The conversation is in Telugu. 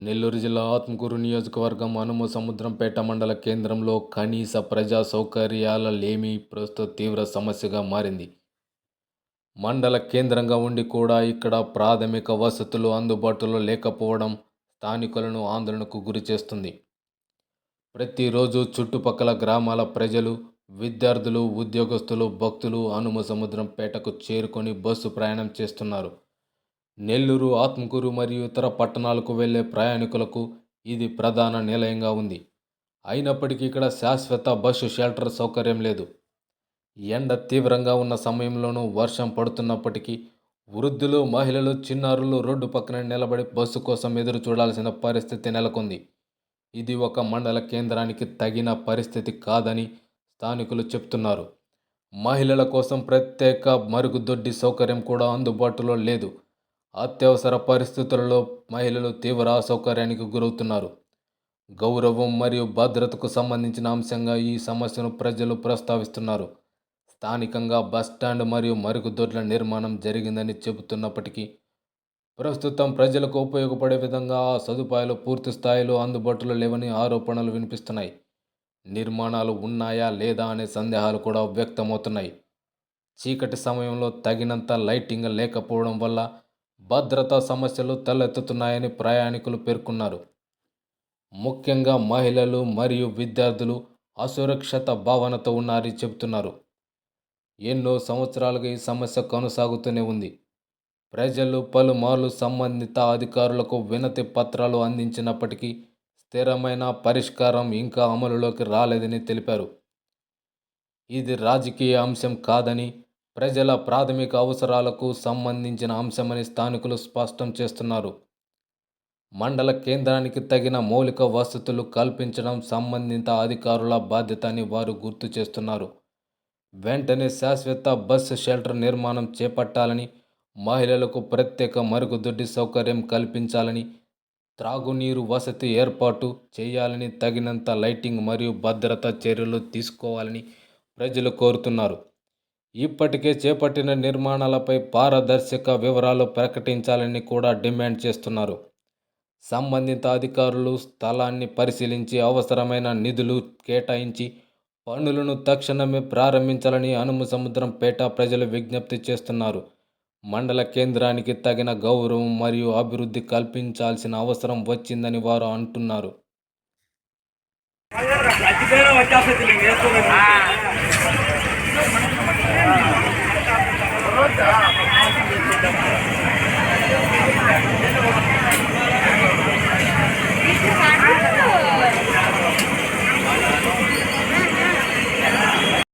నెల్లూరు జిల్లా ఆత్మకూరు నియోజకవర్గం అనుమసముద్రంపేట మండల కేంద్రంలో కనీస ప్రజా సౌకర్యాల లేమి ప్రస్తుత తీవ్ర సమస్యగా మారింది. మండల కేంద్రంగా ఉండి కూడా ఇక్కడ ప్రాథమిక వసతులు అందుబాటులో లేకపోవడం స్థానికులను ఆందోళనకు గురిచేస్తుంది. ప్రతిరోజు చుట్టుపక్కల గ్రామాల ప్రజలు, విద్యార్థులు, ఉద్యోగస్తులు, భక్తులు అనుమసముద్రంపేటకు చేరుకొని బస్సు ప్రయాణం చేస్తున్నారు. నెల్లూరు, ఆత్మకూరు మరియు ఇతర పట్టణాలకు వెళ్లే ప్రయాణికులకు ఇది ప్రధాన నిలయంగా ఉంది. అయినప్పటికీ ఇక్కడ శాశ్వత బస్సు షెల్టర్ సౌకర్యం లేదు. ఎండ తీవ్రంగా ఉన్న సమయంలోనూ వర్షం పడుతున్నప్పటికీ వృద్ధులు, మహిళలు, చిన్నారులు రోడ్డు పక్కన నిలబడి బస్సు కోసం ఎదురు చూడాల్సిన పరిస్థితి నెలకొంది. ఇది ఒక మండల కేంద్రానికి తగిన పరిస్థితి కాదని స్థానికులు చెప్తున్నారు. మహిళల కోసం ప్రత్యేక మరుగుదొడ్డి సౌకర్యం కూడా అందుబాటులో లేదు. అత్యవసర పరిస్థితులలో మహిళలు తీవ్ర అసౌకర్యానికి గురవుతున్నారు. గౌరవం మరియు భద్రతకు సంబంధించిన అంశంగా ఈ సమస్యను ప్రజలు ప్రస్తావిస్తున్నారు. స్థానికంగా బస్టాండ్ మరియు మరుగుదొడ్ల నిర్మాణం జరిగిందని చెబుతున్నప్పటికీ ప్రస్తుతం ప్రజలకు ఉపయోగపడే విధంగా ఆ సదుపాయాలు పూర్తి స్థాయిలో అందుబాటులో లేవని ఆరోపణలు వినిపిస్తున్నాయి. నిర్మాణాలు ఉన్నాయా లేదా అనే సందేహాలు కూడా వ్యక్తమవుతున్నాయి. చీకటి సమయంలో తగినంత లైటింగ్ లేకపోవడం వల్ల భద్రతా సమస్యలు తలెత్తుతున్నాయని ప్రయాణికులు పేర్కొన్నారు. ముఖ్యంగా మహిళలు మరియు విద్యార్థులు అసురక్షిత భావనతో ఉన్నారని చెబుతున్నారు. ఎన్నో సంవత్సరాలుగా ఈ సమస్య కొనసాగుతూనే ఉంది. ప్రజలు పలుమార్లు సంబంధిత అధికారులకు వినతి పత్రాలు అందించినప్పటికీ స్థిరమైన పరిష్కారం ఇంకా అమలులోకి రాలేదని తెలిపారు. ఇది రాజకీయ అంశం కాదని, ప్రజల ప్రాథమిక అవసరాలకు సంబంధించిన అంశమని స్థానికులు స్పష్టం చేస్తున్నారు. మండల కేంద్రానికి తగిన మౌలిక వసతులు కల్పించడం సంబంధిత అధికారుల బాధ్యత అని వారు గుర్తు చేస్తున్నారు. వెంటనే శాశ్వత బస్సు షెల్టర్ నిర్మాణం చేపట్టాలని, మహిళలకు ప్రత్యేక మరుగుదొడ్డి సౌకర్యం కల్పించాలని, త్రాగునీరు వసతి ఏర్పాటు చేయాలని, తగినంత లైటింగ్ మరియు భద్రతా చర్యలు తీసుకోవాలని ప్రజలు కోరుతున్నారు. ఇప్పటికే చేపట్టిన నిర్మాణాలపై పారదర్శక వివరాలు ప్రకటించాలని కూడా డిమాండ్ చేస్తున్నారు. సంబంధిత అధికారులు స్థలాన్ని పరిశీలించి అవసరమైన నిధులు కేటాయించి పనులను తక్షణమే ప్రారంభించాలని అనుమసముద్రంపేట ప్రజలు విజ్ఞప్తి చేస్తున్నారు. మండల కేంద్రానికి తగిన గౌరవం మరియు అభివృద్ధి కల్పించాల్సిన అవసరం వచ్చిందని వారు అంటున్నారు.